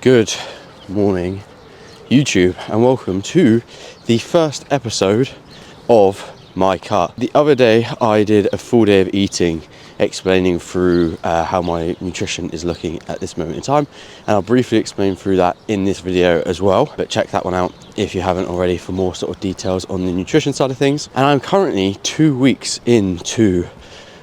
Good morning, YouTube, and welcome to the first episode of my cut. The other day I did a full day of eating, explaining through how my nutrition is looking at this moment in time, and I'll briefly explain through that in this video as well, but check that one out if you haven't already for more sort of details on the nutrition side of things. And I'm currently 2 weeks into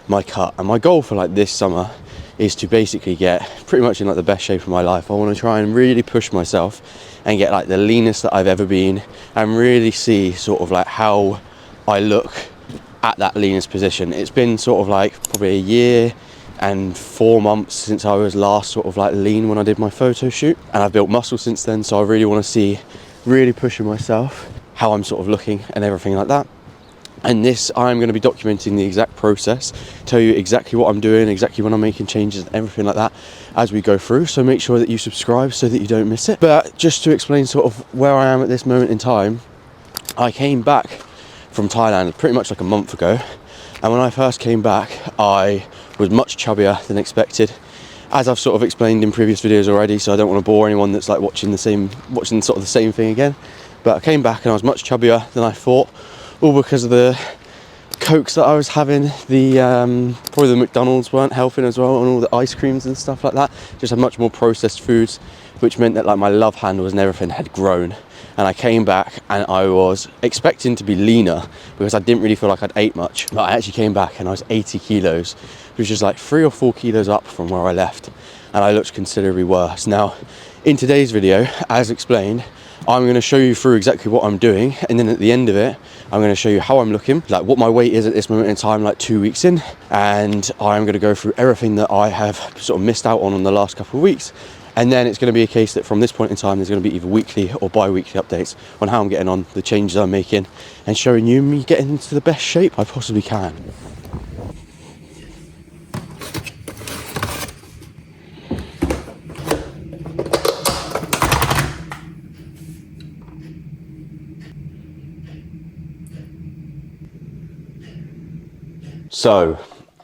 my cut, and my goal for like this summer is to basically get pretty much in like the best shape of my life. I want to try and really push myself and get like the leanest that I've ever been, and really see sort of like how I look at that leanest position. It's been sort of like probably a year and 4 months since I was last sort of like lean when I did my photo shoot, and I've built muscle since then, so I really want to see, really pushing myself, how I'm sort of looking and everything like that. And this, I'm going to be documenting the exact process, tell you exactly what I'm doing, exactly when I'm making changes and everything like that as we go through. So make sure that you subscribe so that you don't miss it. But just to explain sort of where I am at this moment in time, I came back from Thailand pretty much like a month ago. And when I first came back, I was much chubbier than expected, as I've sort of explained in previous videos already. So I don't want to bore anyone that's like watching sort of the same thing again. But I came back and I was much chubbier than I thought. All because of the cokes that I was having, probably the McDonald's weren't helping as well, and all the ice creams and stuff like that. Just had much more processed foods, which meant that like my love handles and everything had grown. And I came back and I was expecting to be leaner because I didn't really feel like I'd ate much. But I actually came back and I was 80 kilos, which is like 3 or 4 kilos up from where I left. And I looked considerably worse. Now, in today's video, as explained, I'm going to show you through exactly what I'm doing, and then at the end of it I'm going to show you how I'm looking, like what my weight is at this moment in time, like 2 weeks in, and I'm going to go through everything that I have sort of missed out on the last couple of weeks. And then it's going to be a case that from this point in time there's going to be either weekly or bi-weekly updates on how I'm getting on, the changes I'm making, and showing you me getting into the best shape I possibly can. So,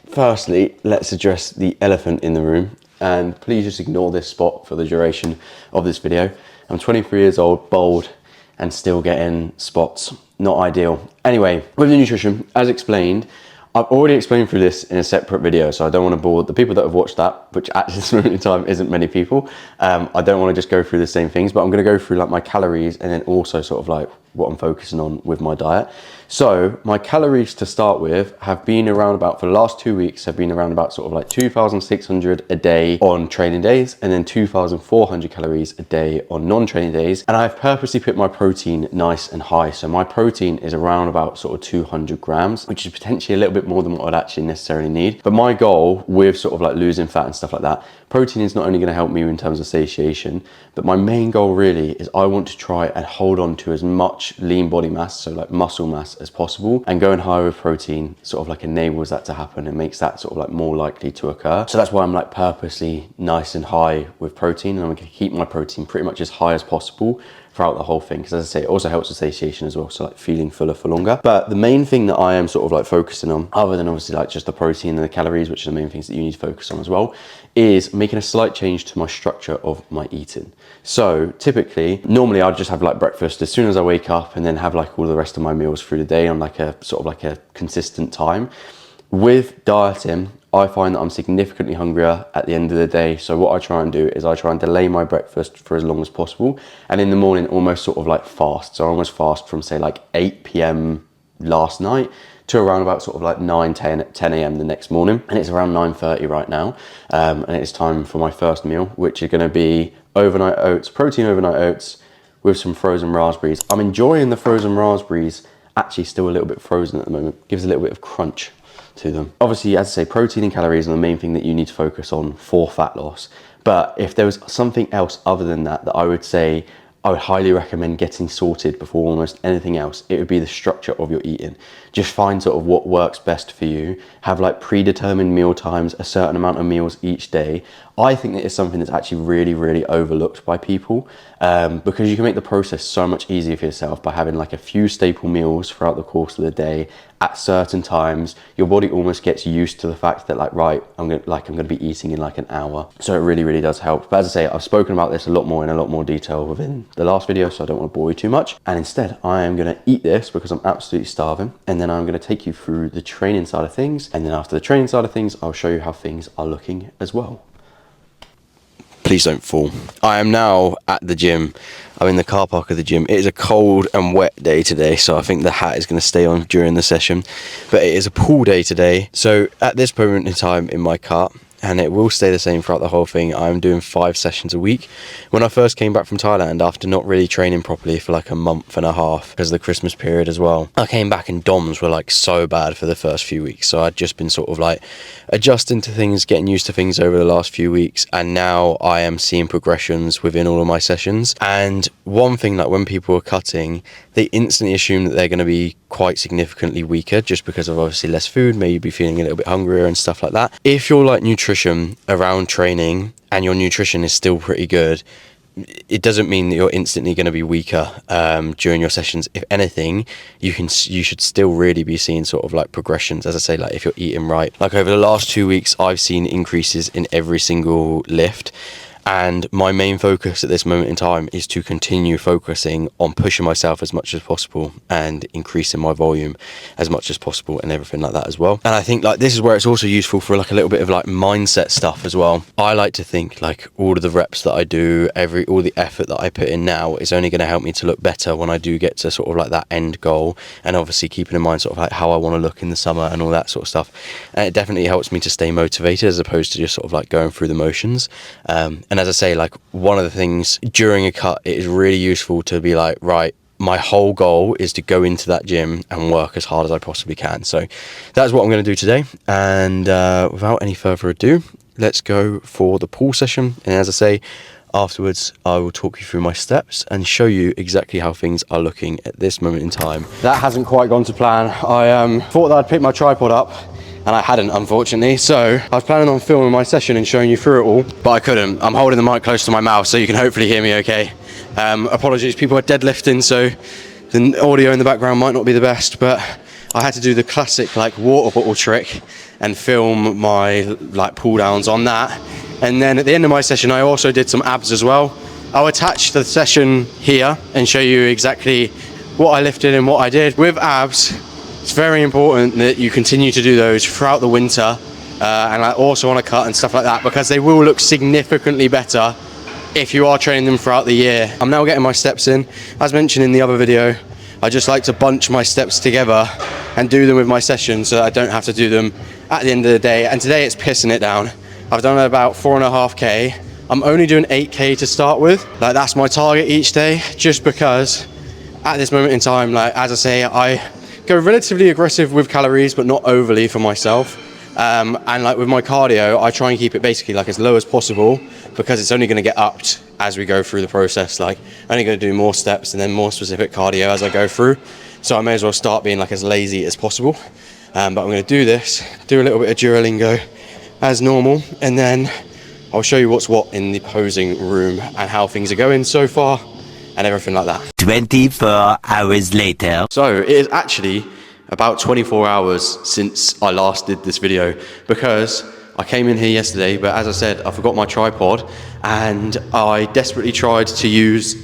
firstly, let's address the elephant in the room, and please just ignore this spot for the duration of this video. I'm 23 years old, bald, and still getting spots. Not ideal. Anyway, with the nutrition, as explained, I've already explained through this in a separate video, so I don't want to bore the people that have watched that, which at this moment in time isn't many people. I don't want to just go through the same things, but I'm going to go through like my calories and then also sort of like what I'm focusing on with my diet. So my calories to start with have been around about, for the last 2 weeks, have been around about sort of like 2,600 a day on training days, and then 2,400 calories a day on non-training days. And I've purposely put my protein nice and high. So my protein is around about sort of 200 grams, which is potentially a little bit more than what I'd actually necessarily need. But my goal with sort of like losing fat and stuff like that, protein is not only going to help me in terms of satiation, but my main goal really is I want to try and hold on to as much lean body mass, so like muscle mass, as possible, and going higher with protein sort of like enables that to happen and makes that sort of like more likely to occur. So that's why I'm like purposely nice and high with protein, and I'm going to keep my protein pretty much as high as possible throughout the whole thing, because as I say, it also helps with satiation as well, so like feeling fuller for longer. But the main thing that I am sort of like focusing on, other than obviously like just the protein and the calories, which are the main things that you need to focus on as well, is making a slight change to my structure of my eating. So typically, normally I'll just have like breakfast as soon as I wake up, and then have like all the rest of my meals through the day on like a sort of like a consistent time. With dieting, I find that I'm significantly hungrier at the end of the day. So what I try and do is I try and delay my breakfast for as long as possible. And in the morning, almost sort of like fast. So I almost fast from say like 8 p.m. last night to around about sort of like 10 a.m. the next morning. And it's around 9:30 right now. And it's time for my first meal, which is gonna be overnight oats, protein overnight oats with some frozen raspberries. I'm enjoying the frozen raspberries, actually still a little bit frozen at the moment. Gives a little bit of crunch to them. Obviously, as I say, protein and calories are the main thing that you need to focus on for fat loss. But if there was something else other than that I would say I would highly recommend getting sorted before almost anything else, it would be the structure of your eating. Just find sort of what works best for you. Have like predetermined meal times, a certain amount of meals each day. I think that it's something that's actually really, really overlooked by people, because you can make the process so much easier for yourself by having like a few staple meals throughout the course of the day at certain times. Your body almost gets used to the fact that like, right, I'm gonna be eating in like an hour. So it really, really does help. But as I say, I've spoken about this a lot more in a lot more detail within the last video, so I don't want to bore you too much. And instead, I am gonna eat this because I'm absolutely starving. And then I'm gonna take you through the training side of things. And then after the training side of things, I'll show you how things are looking as well. Please don't fall. I am now at the gym. I'm in the car park of the gym. It is a cold and wet day today, so I think the hat is going to stay on during the session. But it is a pool day today. So at this moment in time in my car, and it will stay the same throughout the whole thing, I'm doing 5 sessions a week. When I first came back from Thailand, after not really training properly for like a month and a half because of the Christmas period as well, I came back and DOMs were like so bad for the first few weeks. So I'd just been sort of like adjusting to things, getting used to things over the last few weeks, and now I am seeing progressions within all of my sessions. And one thing, like when people are cutting, they instantly assume that they're going to be quite significantly weaker just because of obviously less food, maybe be feeling a little bit hungrier and stuff like that. If you're like nutrition around training and your nutrition is still pretty good, it doesn't mean that you're instantly going to be weaker during your sessions. If anything, you should still really be seeing sort of like progressions, as I say, like if you're eating right. Like over the last 2 weeks, I've seen increases in every single lift. And my main focus at this moment in time is to continue focusing on pushing myself as much as possible and increasing my volume as much as possible and everything like that as well. And I think like this is where it's also useful for like a little bit of like mindset stuff as well. I like to think like all of the reps that I do, all the effort that I put in now is only going to help me to look better when I do get to sort of like that end goal. And obviously keeping in mind sort of like how I want to look in the summer and all that sort of stuff. And it definitely helps me to stay motivated as opposed to just sort of like going through the motions. And as I say, like one of the things during a cut, it is really useful to be like, right, my whole goal is to go into that gym and work as hard as I possibly can. So that's what I'm going to do today. And without any further ado, let's go for the pool session. And as I say, afterwards, I will talk you through my steps and show you exactly how things are looking at this moment in time. That hasn't quite gone to plan. I thought that I'd pick my tripod up, and I hadn't, unfortunately. So I was planning on filming my session and showing you through it all, but I couldn't. I'm holding the mic close to my mouth so you can hopefully hear me okay. Apologies, people are deadlifting, so the audio in the background might not be the best, but I had to do the classic like water bottle trick and film my like pull downs on that. And then at the end of my session, I also did some abs as well. I'll attach the session here and show you exactly what I lifted and what I did. With abs, it's very important that you continue to do those throughout the winter and like also on a cut and stuff like that, because they will look significantly better if you are training them throughout the year. I'm now getting my steps in. As mentioned in the other video, I just like to bunch my steps together and do them with my session so that I don't have to do them at the end of the day. And today it's pissing it down. I've done about 4.5k. I'm only doing 8k to start with. Like that's my target each day, just because at this moment in time, like as I say, I go relatively aggressive with calories, but not overly for myself. And like with my cardio, I try and keep it basically like as low as possible, because it's only going to get upped as we go through the process. Like I'm only going to do more steps and then more specific cardio as I go through. So I may as well start being like as lazy as possible. But I'm going to do this, do a little bit of Duolingo as normal, and then I'll show you what's what in the posing room and how things are going so far and everything like that. 24 hours later. So it is actually about 24 hours since I last did this video, because I came in here yesterday, but as I said, I forgot my tripod and I desperately tried to use,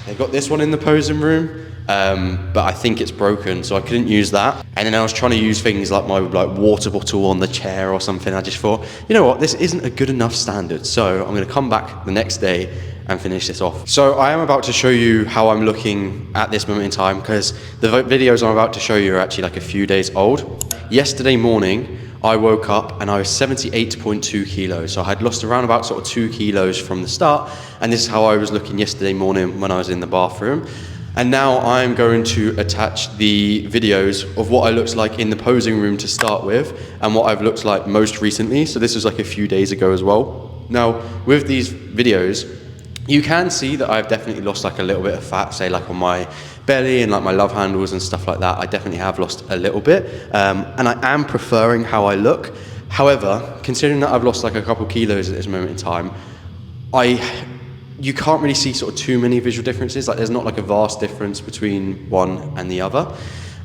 they've got this one in the posing room, but I think it's broken, so I couldn't use that. And then I was trying to use things like my water bottle on the chair or something. I just thought, you know what, this isn't a good enough standard, so I'm going to come back the next day and finish this off. So I am about to show you how I'm looking at this moment in time, because the videos I'm about to show you are actually like a few days old. Yesterday morning, I woke up and I was 78.2 kilos. So I had lost around about sort of 2 kilos from the start. And this is how I was looking yesterday morning when I was in the bathroom. And now I'm going to attach the videos of what I looked like in the posing room to start with, and what I've looked like most recently. So this was like a few days ago as well. Now, with these videos, you can see that I've definitely lost like a little bit of fat, say like on my belly and like my love handles and stuff like that. I definitely have lost a little bit, and I am preferring how I look. However, considering that I've lost like a couple kilos at this moment in time, you can't really see sort of too many visual differences. Like there's not like a vast difference between one and the other.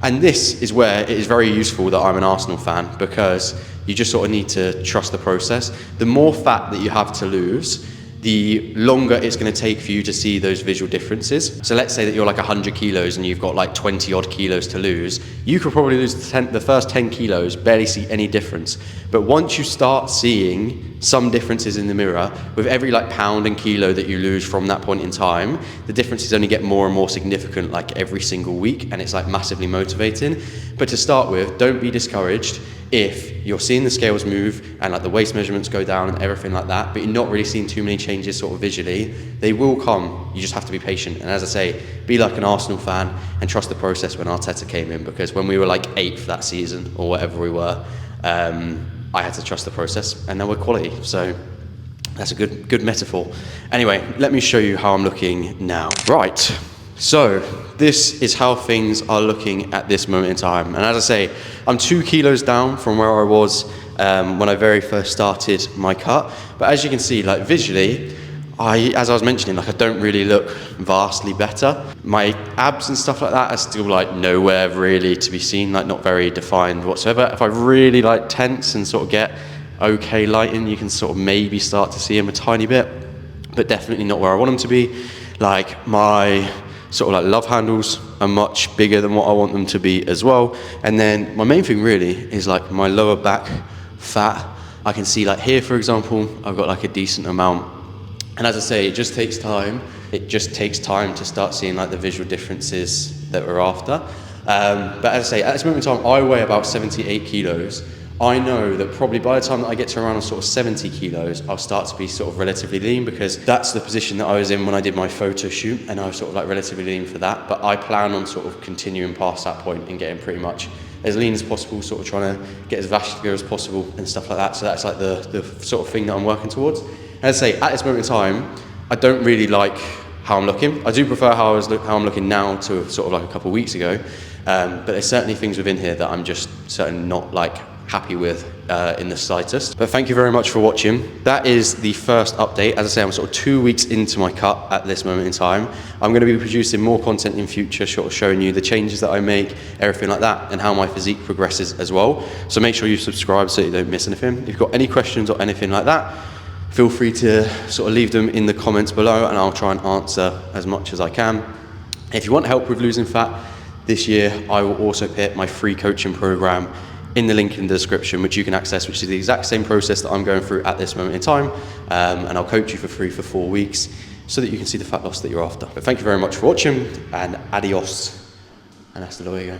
And this is where it is very useful that I'm an Arsenal fan, because you just sort of need to trust the process. The more fat that you have to lose, the longer it's going to take for you to see those visual differences. So let's say that you're like 100 kilos and you've got like 20 odd kilos to lose. You could probably lose the first 10 kilos, barely see any difference. But once you start seeing some differences in the mirror, with every like pound and kilo that you lose from that point in time, the differences only get more and more significant like every single week, and it's like massively motivating. But to start with, don't be discouraged if you're seeing the scales move and like the waist measurements go down and everything like that, but you're not really seeing too many changes sort of visually. They will come, you just have to be patient. And as I say, be like an Arsenal fan and trust the process when Arteta came in, because when we were like 8th that season or whatever we were, I had to trust the process, and now we're quality. So that's a good metaphor. Anyway, let me show you how I'm looking now. Right, so this is how things are looking at this moment in time. And as I say, I'm 2 kilos down from where I was when I very first started my cut. But as you can see, like visually, as I was mentioning, like I don't really look vastly better. My abs and stuff like that are still like nowhere really to be seen, like not very defined whatsoever. If I really like tense and sort of get okay lighting, you can sort of maybe start to see them a tiny bit, but definitely not where I want them to be. Like my sort of like love handles are much bigger than what I want them to be as well. And then my main thing really is like my lower back fat. I can see like here, for example, I've got like a decent amount. And as I say, it just takes time. It just takes time to start seeing like the visual differences that we're after. But as I say, at this moment in time, I weigh about 78 kilos. I know that probably by the time that I get to around sort of 70 kilos, I'll start to be sort of relatively lean, because that's the position that I was in when I did my photo shoot, and I was sort of like relatively lean for that. But I plan on sort of continuing past that point and getting pretty much as lean as possible, sort of trying to get as vascular as possible and stuff like that. So that's like the sort of thing that I'm working towards. As I say, at this moment in time, I don't really like how I'm looking. I do prefer how I'm looking now to sort of like a couple of weeks ago. But there's certainly things within here that I'm just certainly not like happy with in the slightest. But thank you very much for watching. That is the first update. As I say, I'm sort of 2 weeks into my cut at this moment in time. I'm going to be producing more content in future, sort of showing you the changes that I make, everything like that, and how my physique progresses as well. So make sure you subscribe so you don't miss anything. If you've got any questions or anything like that, feel free to sort of leave them in the comments below, and I'll try and answer as much as I can. If you want help with losing fat this year, I will also put my free coaching program in the link in the description, which you can access, which is the exact same process that I'm going through at this moment in time. And I'll coach you for free for 4 weeks so that you can see the fat loss that you're after. But thank you very much for watching, and adios, and hasta luego.